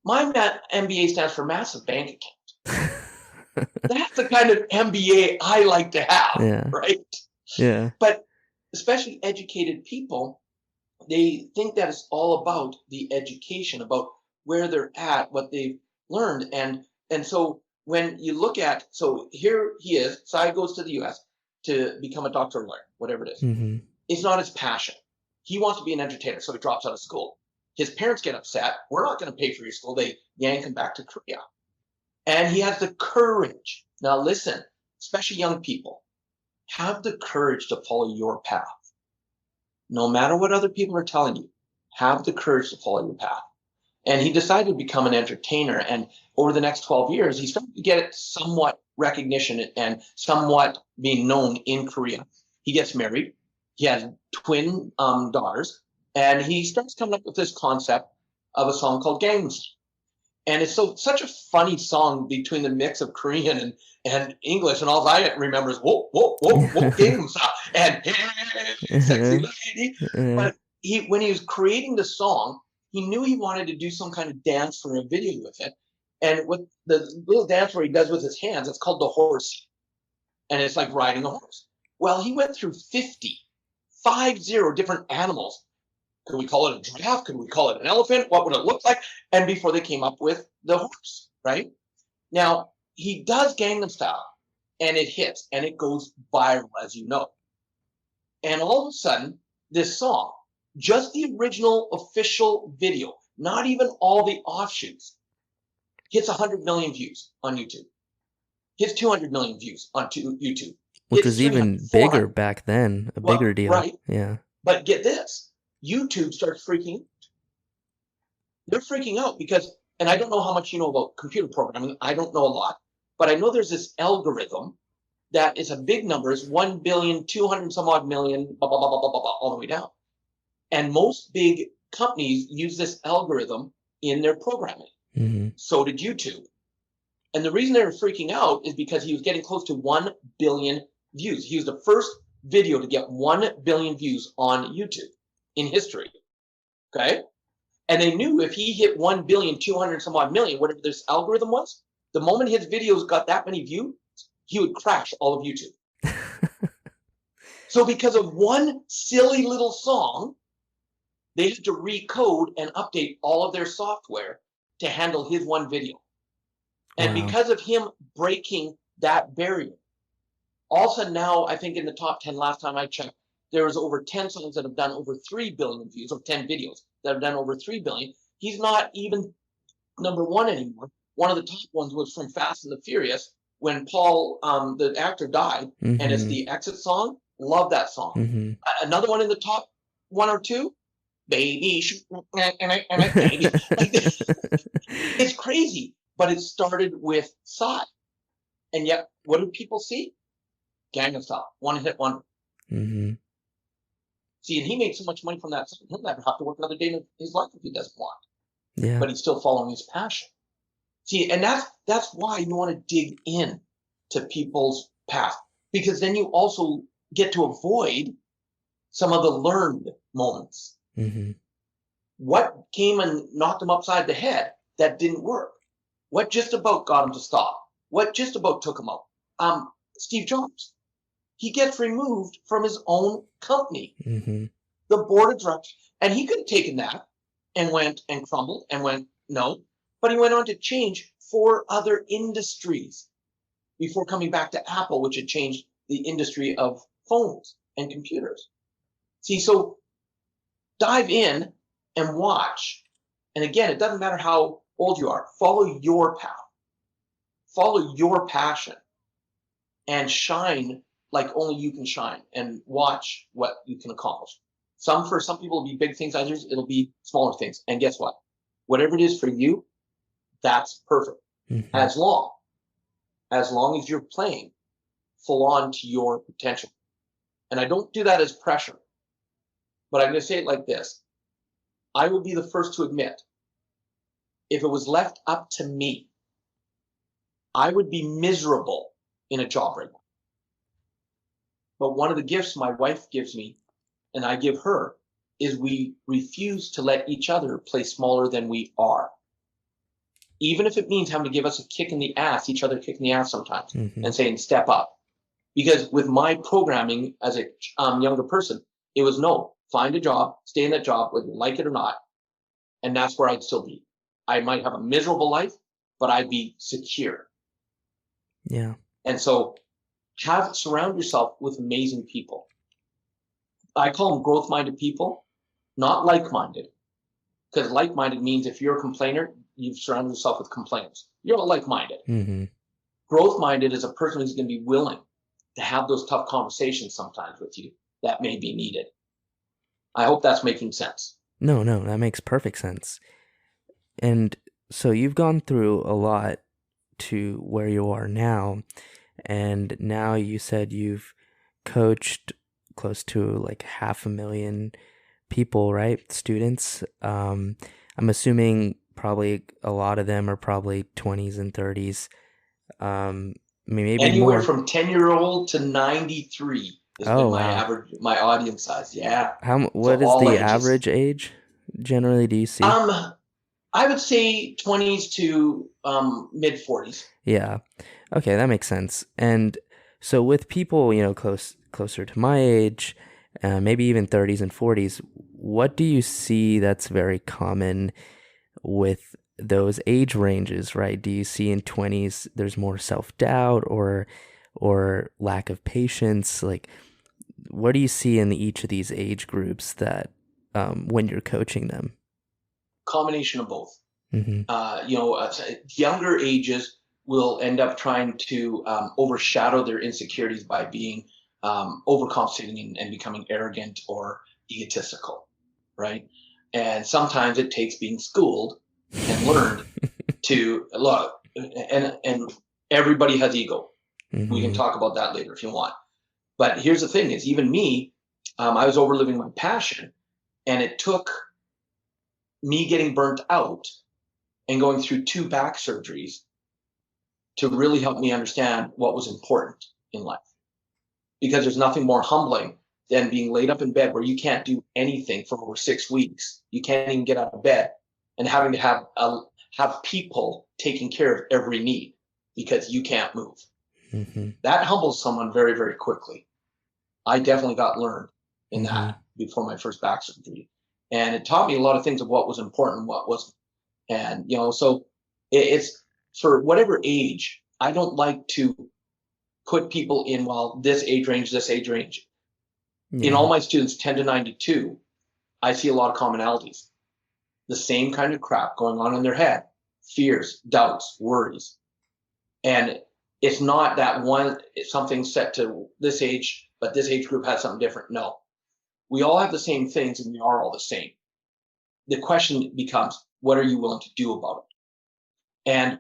My MBA stands for Massive Bank Account. That's the kind of MBA I like to have, Yeah. right? Yeah. But especially educated people, they think that it's all about the education, about where they're at, what they've learned. And so when you look at, so here he is, Sai goes to the US to become a doctor or lawyer, whatever it is. Mm-hmm. It's not his passion. He wants to be an entertainer, so he drops out of school. His parents get upset. We're not going to pay for your school. They yank him back to Korea. And he has the courage. Now listen, especially young people, have the courage to follow your path. No matter what other people are telling you, have the courage to follow your path. And he decided to become an entertainer. And over the next 12 years, he started to get somewhat recognition and somewhat being known in Korea. He gets married. He has twin daughters. And he starts coming up with this concept of a song called Gangnam Style. And it's such a funny song between the mix of Korean and English. And all I remember is, whoa, whoa, whoa, whoa, Gangnam Style. And hey, sexy lady. But when he was creating the song, he knew he wanted to do some kind of dance for a video with it. And with the little dance where he does with his hands, it's called the horse. And it's like riding a horse. Well, he went through 50 different animals. Could we call it a giraffe? Could we call it an elephant? What would it look like? And before they came up with the horse, right? Now, he does Gangnam Style, and it hits, and it goes viral, as you know. And all of a sudden, this song, just the original official video, not even all the offshoots, hits 100 million views on YouTube. Hits 200 million views on YouTube. Which was even bigger back then, bigger deal. Right. Yeah. But get this, YouTube starts freaking out. They're freaking out because, and I don't know how much you know about computer programming. I don't know a lot, but I know there's this algorithm that is a big number, is 1 billion, 200 some odd million, blah, blah, blah, blah, blah, blah, all the way down. And most big companies use this algorithm in their programming. Mm-hmm. So did YouTube. And the reason they were freaking out is because he was getting close to 1 billion views. He was the first video to get 1 billion views on YouTube in history. Okay? And they knew if he hit 1 billion, 200 some odd million, whatever this algorithm was, the moment his videos got that many views, he would crash all of YouTube. So because of one silly little song, they had to recode and update all of their software to handle his one video. And because of him breaking that barrier, all of a sudden now, I think in the top 10, last time I checked, there was over 10 songs that have done over 3 billion views, or 10 videos that have done over 3 billion. He's not even number one anymore. One of the top ones was from Fast and the Furious when Paul, the actor, died, and it's the exit song. Love that song. Mm-hmm. Another one in the top 1 or 2, Baby. Baby. It's crazy, but it started with Psy. And yet, what do people see? Gangnam Style, one hit wonder. Mm-hmm. See, and he made so much money from that song, he'll never have to work another day in his life if he doesn't want. Yeah. But he's still following his passion. See, and that's why you want to dig in to people's past, because then you also get to avoid some of the learned moments. Mm-hmm. What came and knocked him upside the head that didn't work? What just about got him to stop? What just about took him out? Steve Jobs. He gets removed from his own company, the board of directors, and he could have taken that and went and crumbled and went, no, but he went on to change 4 other industries before coming back to Apple, which had changed the industry of phones and computers. See, so dive in and watch. And again, it doesn't matter how old you are. Follow your path. Follow your passion and shine like only you can shine, and watch what you can accomplish. For some people, it'll be big things. Others, it'll be smaller things. And guess what? Whatever it is for you, that's perfect. Mm-hmm. As long as you're playing full on to your potential. And I don't do that as pressure, but I'm going to say it like this. I will be the first to admit, if it was left up to me, I would be miserable in a job right now. But one of the gifts my wife gives me and I give her, is we refuse to let each other play smaller than we are. Even if it means having to give us a kick in the ass, each other kick in the ass sometimes, and saying, step up. Because with my programming as a younger person, it was no, find a job, stay in that job, whether you like it or not. And that's where I'd still be. I might have a miserable life, but I'd be secure. Yeah. And so surround yourself with amazing people. I call them growth-minded people, not like-minded. Because like-minded means if you're a complainer, you've surrounded yourself with complainers. You're not like-minded. Growth-minded is a person who's going to be willing to have those tough conversations sometimes with you that may be needed. I hope that's making sense. No, that makes perfect sense. And so you've gone through a lot to where you are now, and now you said you've coached close to like 500,000 people, right? Students. I'm assuming probably a lot of them are probably 20s and 30s. Maybe anywhere more. From 10-year-old to 93 has been my average, my audience size. Yeah. What is the average age generally do you see? I would say 20s to mid 40s. Yeah. Okay, that makes sense. And so with people, closer to my age, maybe even 30s and 40s, what do you see that's very common with those age ranges, right? Do you see in 20s there's more self-doubt or lack of patience? Like, what do you see in each of these age groups that when you're coaching them? Combination of both. Younger ages will end up trying to overshadow their insecurities by being overcompensating and becoming arrogant or egotistical, right? And sometimes it takes being schooled and learned to look, and everybody has ego. We can talk about that later if you want. But here's the thing is, even me, I was overliving my passion, and it took me getting burnt out and going through 2 back surgeries to really help me understand what was important in life. Because there's nothing more humbling than being laid up in bed where you can't do anything for over 6 weeks. You can't even get out of bed, and having to have people taking care of every need because you can't move. That humbles someone very, very quickly. I definitely got learned in that before my first back surgery. And it taught me a lot of things of what was important and what wasn't. And, so it's for whatever age. I don't like to put people in, this age range. In all my students, 10 to 92, I see a lot of commonalities. The same kind of crap going on in their head, fears, doubts, worries. And it's not that something set to this age, but this age group has something different. No, we all have the same things and we are all the same. The question becomes, what are you willing to do about it? And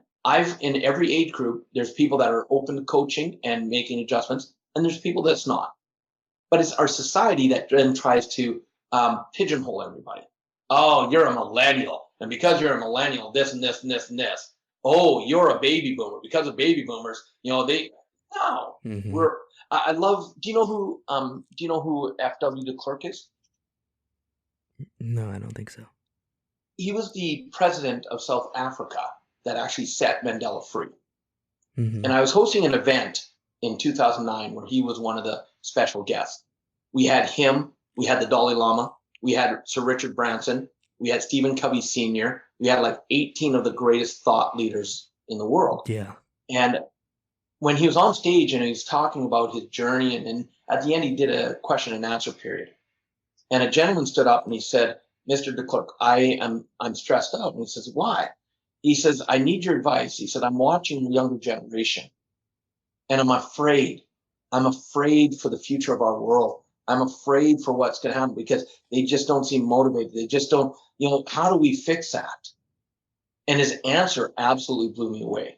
in every age group, there's people that are open to coaching and making adjustments, and there's people that's not. But it's our society that then tries to pigeonhole everybody. Oh, you're a millennial, and because you're a millennial, this and this and this and this. Oh, you're a baby boomer. Because of baby boomers, I love. Do you know who F.W. de Klerk is? No, I don't think so. He was the president of South Africa that actually set Mandela free. And I was hosting an event in 2009 where he was one of the special guests. We had him, we had the Dali Lama, we had Sir Richard Branson, we had Stephen Covey Sr., we had like 18 of the greatest thought leaders in the world. Yeah. And when he was on stage and he was talking about his journey, and at the end he did a question and answer period. And a gentleman stood up and he said, Mr. de Klerk, I'm stressed out. And he says, why? He says, I need your advice. He said, I'm watching the younger generation and I'm afraid. I'm afraid for the future of our world. I'm afraid for what's going to happen because they just don't seem motivated. They just don't, how do we fix that? And his answer absolutely blew me away.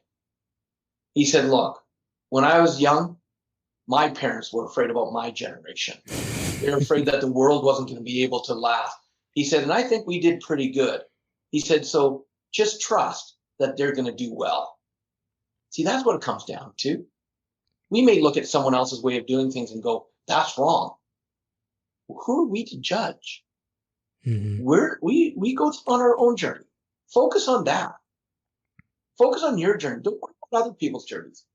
He said, look, when I was young, my parents were afraid about my generation. They were afraid that the world wasn't going to be able to last. He said, and I think we did pretty good. He said, so just trust that they're going to do well. See, that's what it comes down to. We may look at someone else's way of doing things and go, that's wrong. who are we to judge? Mm-hmm. We go on our own journey. Focus on that. Focus on your journey. Don't worry about other people's journeys.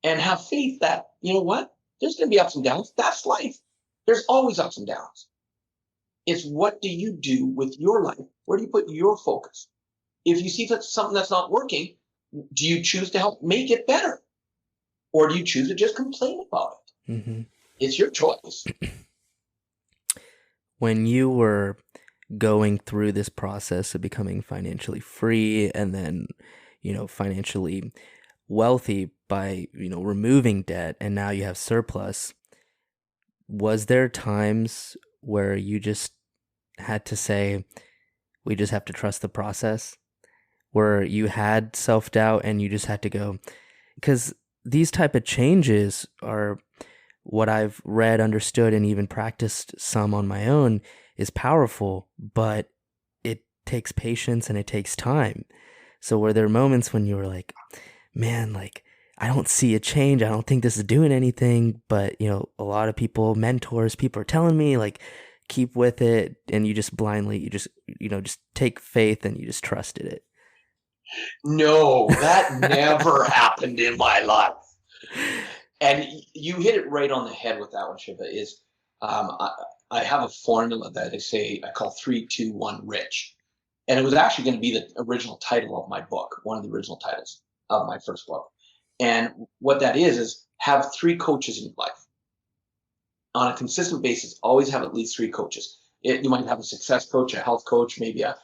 And have faith that, you know what? There's going to be ups and downs. That's life. There's always ups and downs. It's what do you do with your life? Where do you put your focus? If you see that something that's not working, do you choose to help make it better? Or do you choose to just complain about it? Mm-hmm. It's your choice. When you were going through this process of becoming financially free and then, financially wealthy by, removing debt, and now you have surplus, was there times where you just had to say, we just have to trust the process? Where you had self-doubt and you just had to go? Because these type of changes are what I've read, understood, and even practiced some on my own is powerful, but it takes patience and it takes time. So were there moments when you were like, man, like, I don't see a change. I don't think this is doing anything. But, a lot of people, mentors, people are telling me, like, keep with it. And you just blindly, just take faith and you just trusted it. No, that never happened in my life. And you hit it right on the head with that one, Shiva, is I have a formula that I call 3, 2, 1 rich. And it was actually going to be the original title of my book, one of the original titles of my first book. And what that is have 3 coaches in your life. On a consistent basis, always have at least 3 coaches. You might have a success coach, a health coach, maybe a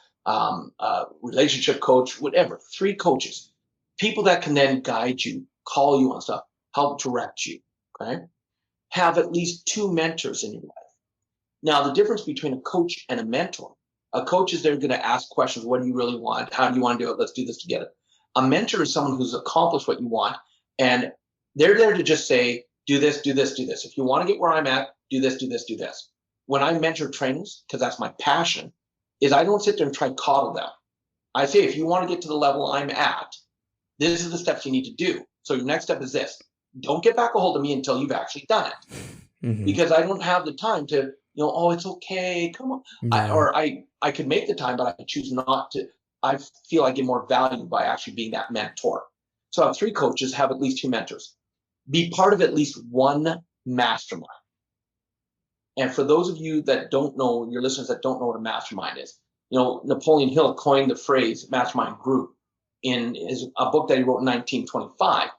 relationship coach, whatever. 3 coaches, people that can then guide you, call you on stuff, help direct you. Okay, have at least 2 mentors in your life. Now, the difference between a coach and a mentor: a coach is there going to ask questions. What do you really want? How do you want to do it? Let's do this together. A mentor is someone who's accomplished what you want, and they're there to just say, do this, do this, do this. If you want to get where I'm at, do this, do this, do this. When I mentor trainers, because that's my passion, is I don't sit there and try to coddle them. I say, if you want to get to the level I'm at, this is the steps you need to do. So your next step is this. Don't get back a hold of me until you've actually done it. Mm-hmm. Because I don't have the time to, oh, it's okay, come on. No. I could make the time, but I choose not to. I feel I get more value by actually being that mentor. So I have 3 coaches, have at least 2 mentors. Be part of at least one mastermind. And for those of you that don't know, your listeners that don't know what a mastermind is, Napoleon Hill coined the phrase mastermind group in a book that he wrote in 1925.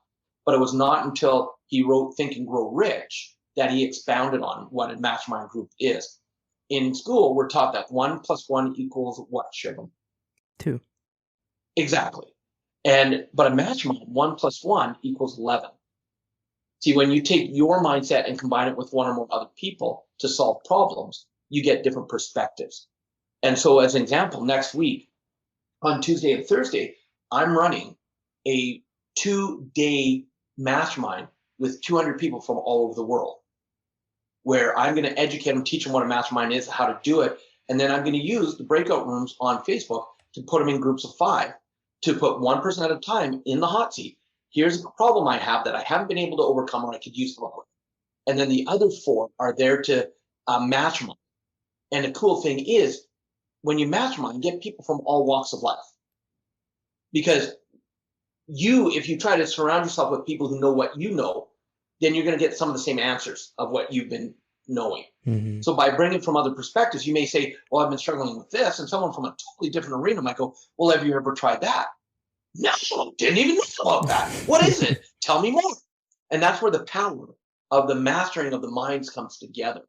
But it was not until he wrote Think and Grow Rich that he expounded on what a mastermind group is. In school, we're taught that 1 + 1 equals what, Shivam? 2. Exactly. But a mastermind, 1 + 1 equals 11. See, when you take your mindset and combine it with one or more other people to solve problems, you get different perspectives. And so, as an example, next week, on Tuesday and Thursday, I'm running a 2-day mastermind with 200 people from all over the world, where I'm going to educate them, teach them what a mastermind is, how to do it. And then I'm going to use the breakout rooms on Facebook to put them in groups of 5, to put one person at a time in the hot seat. Here's a problem I have that I haven't been able to overcome, or I could use help with. And then the other 4 are there to mastermind. And the cool thing is, when you mastermind, get people from all walks of life. Because if you try to surround yourself with people who know what you know, then you're going to get some of the same answers of what you've been knowing. Mm-hmm. So by bringing from other perspectives, you may say, well, I've been struggling with this. And someone from a totally different arena might go, well, have you ever tried that? No, didn't even know about that. What is it? Tell me more. And that's where the power of the mastering of the minds comes together.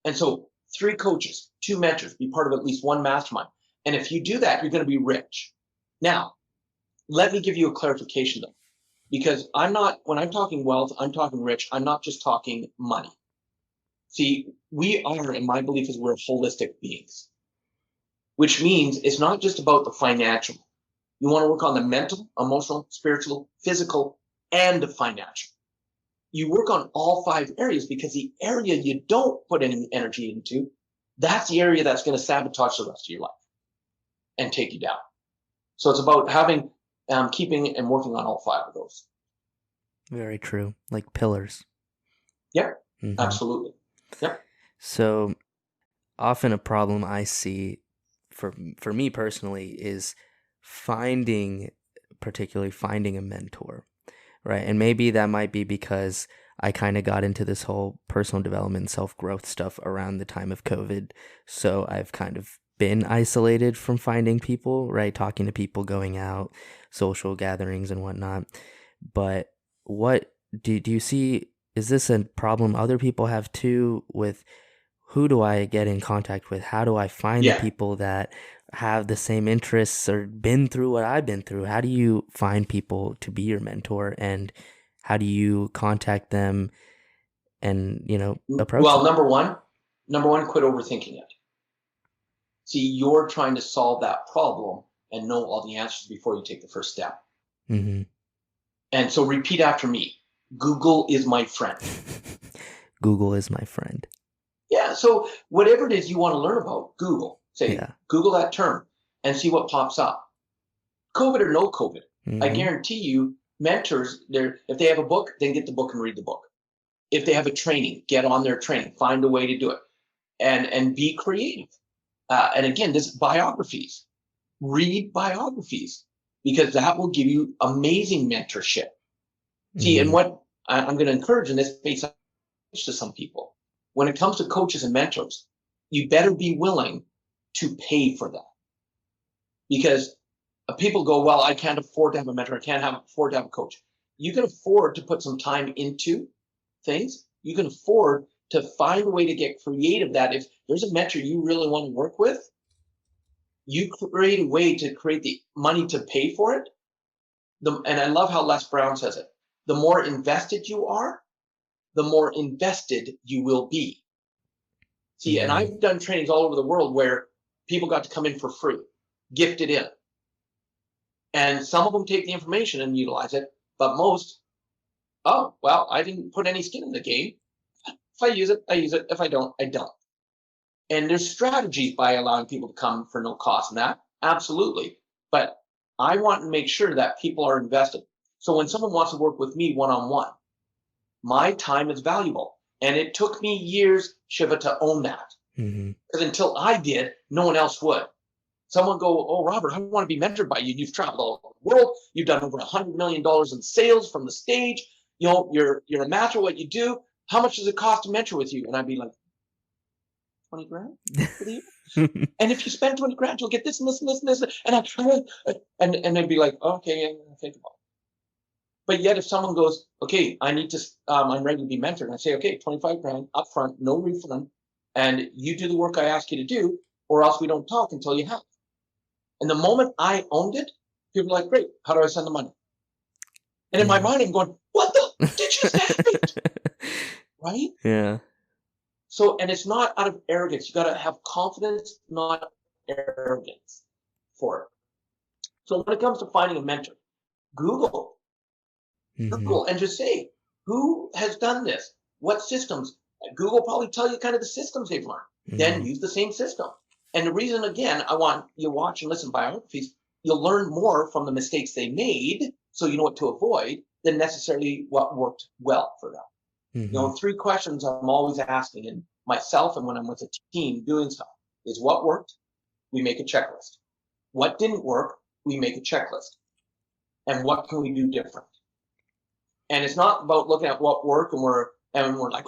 And so 3 coaches, 2 mentors, be part of at least one mastermind. And if you do that, you're going to be rich. Now, let me give you a clarification though, because when I'm talking wealth, I'm talking rich, I'm not just talking money. See, we are, and my belief is we're holistic beings, which means it's not just about the financial. You want to work on the mental, emotional, spiritual, physical, and the financial. You work on all 5 areas, because the area you don't put any energy into, that's the area that's going to sabotage the rest of your life and take you down. So it's about having, keeping and working on all 5 of those. Very true. Like pillars. Yep, mm-hmm. Absolutely. Yep. So often a problem I see for me personally is finding, particularly finding a mentor, right? And maybe that might be because I kind of got into this whole personal development, self-growth stuff around the time of COVID. So I've kind of been isolated from finding people, right? Talking to people, going out, social gatherings and whatnot. But what do you see? Is this a problem other people have too with who do I get in contact with? How do I find the Yeah. people that have the same interests or been through what I've been through? How do you find people to be your mentor, and how do you contact them and, approach Well, them? number one, quit overthinking it. See, you're trying to solve that problem and know all the answers before you take the first step. Mm-hmm. And so repeat after me. Google is my friend. Google is my friend. Yeah. So whatever it is you want to learn about, Google. Say, Yeah. Google that term and see what pops up. COVID or no COVID, I Mm-hmm. guarantee you, mentors, if they have a book, then get the book and read the book. If they have a training, get on their training, find a way to do it, and be creative. And again, this biographies. Read biographies because that will give you amazing mentorship. See, and Mm-hmm. what I'm going to encourage, and this may sound to some people, when it comes to coaches and mentors, you better be willing to pay for that. Because people go, well, I can't afford to have a mentor. I can't afford to have a coach. You can afford to put some time into things. You can afford to find a way to get creative that if there's a mentor you really want to work with, you create a way to create the money to pay for it. And I love how Les Brown says it. The more invested you are, the more invested you will be. See, and Mm-hmm. I've done trainings all over the world where people got to come in for free, gifted in. And some of them take the information and utilize it, but most, oh, well, I didn't put any skin in the game. If I use it, I use it. If I don't, I don't. And there's strategies by allowing people to come for no cost in that. Absolutely. But I want to make sure that people are invested. So when someone wants to work with me one-on-one, my time is valuable. And it took me years, Shiva, to own that. Mm-hmm. Because until I did, no one else would. Someone go, oh, Robert, I want to be mentored by you. You've traveled all over the world. You've done over $100 million in sales from the stage. You're a master at what you do. How much does it cost to mentor with you? And I'd be like, 20 grand for the year. And if you spend 20 grand, you'll get this and this and this and this. And they'd be like, okay, I'm going to think about it. But yet if someone goes, okay, I'm ready to be mentored. And I say, okay, 25 grand up front, no refund. And you do the work I ask you to do, or else we don't talk until you have. And the moment I owned it, people are like, great, how do I send the money? And in my mind, I'm going, what the did just happen? Right? Yeah. So, and it's not out of arrogance. You got to have confidence, not arrogance for it. So when it comes to finding a mentor, Google Mm-hmm. and just say, who has done this? What systems? Google probably tell you kind of the systems they've learned. Then Mm-hmm. use the same system. And the reason, again, I want you to watch and listen to biographies, you'll learn more from the mistakes they made, so you know what to avoid, than necessarily what worked well for them. Mm-hmm. 3 questions I'm always asking, and myself and when I'm with a team doing stuff, is what worked? We make a checklist. What didn't work? We make a checklist. And what can we do different? And it's not about looking at what worked and we're like,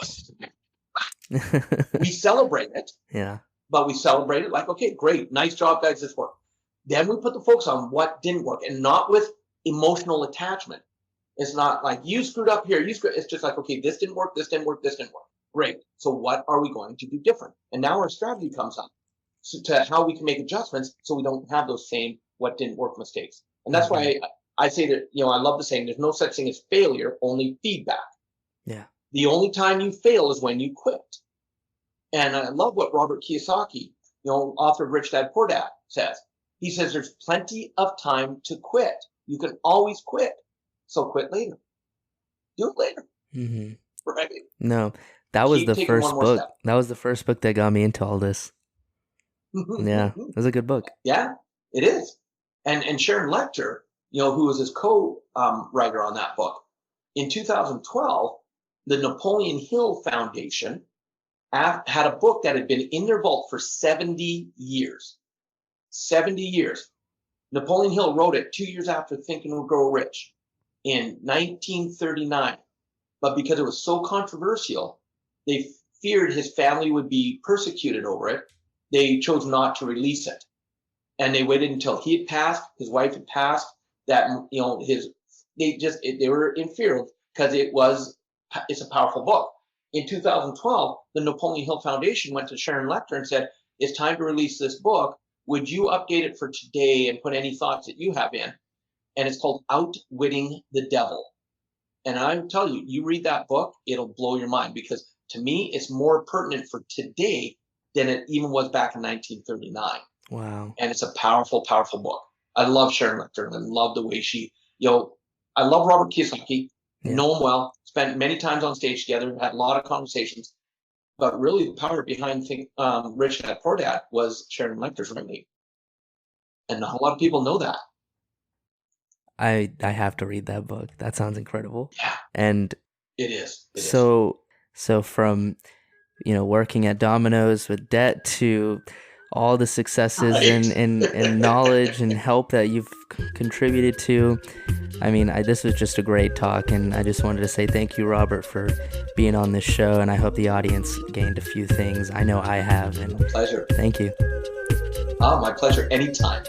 we celebrate it. Yeah. But we celebrate it like, okay, great, nice job, guys, this worked. Then we put the focus on what didn't work, and not with emotional attachment. It's not like you screwed up here, it's just like, okay, this didn't work, this didn't work, this didn't work. Great. So what are we going to do different? And now our strategy comes up to how we can make adjustments so we don't have those same what didn't work mistakes. And that's why I say that, I love the saying, there's no such thing as failure, only feedback. Yeah. The only time you fail is when you quit. And I love what Robert Kyiosaki, author of Rich Dad Poor Dad, says. He says there's plenty of time to quit. You can always quit. So quit later. Do it later. Mm-hmm. Right? No, that was Keep the taking one first more book. step. That was the first book that got me into all this. Yeah, it was a good book. Yeah, it is. And Sharon Lecter, who was his co-writer on that book, in 2012, the Napoleon Hill Foundation had a book that had been in their vault for 70 years. 70 years. Napoleon Hill wrote it 2 years after Think and Grow Rich in 1939. But because it was so controversial, they feared his family would be persecuted over it. They chose not to release it. And they waited until he had passed, his wife had passed, that, they were in fear because it's a powerful book. In 2012, the Napoleon Hill Foundation went to Sharon Lecter and said, it's time to release this book. Would you update it for today and put any thoughts that you have in? And it's called Outwitting the Devil. And I tell you, you read that book, it'll blow your mind, because to me, it's more pertinent for today than it even was back in 1939. Wow. And it's a powerful, powerful book. I love Sharon Lecter, and I love the way I love Robert Kyiosaki, know him well, spent many times on stage together, had a lot of conversations. But really, the power behind Rich Dad Poor Dad was Sharon Lecter's remedy. And not a lot of people know that. I have to read that book. That sounds incredible. Yeah. And it is. So from, working at Domino's with debt to all the successes and knowledge and help that you've contributed to. I mean, this was just a great talk, and I just wanted to say thank you, Robert, for being on this show, and I hope the audience gained a few things. I know I have. And pleasure. Thank you. My pleasure. Anytime.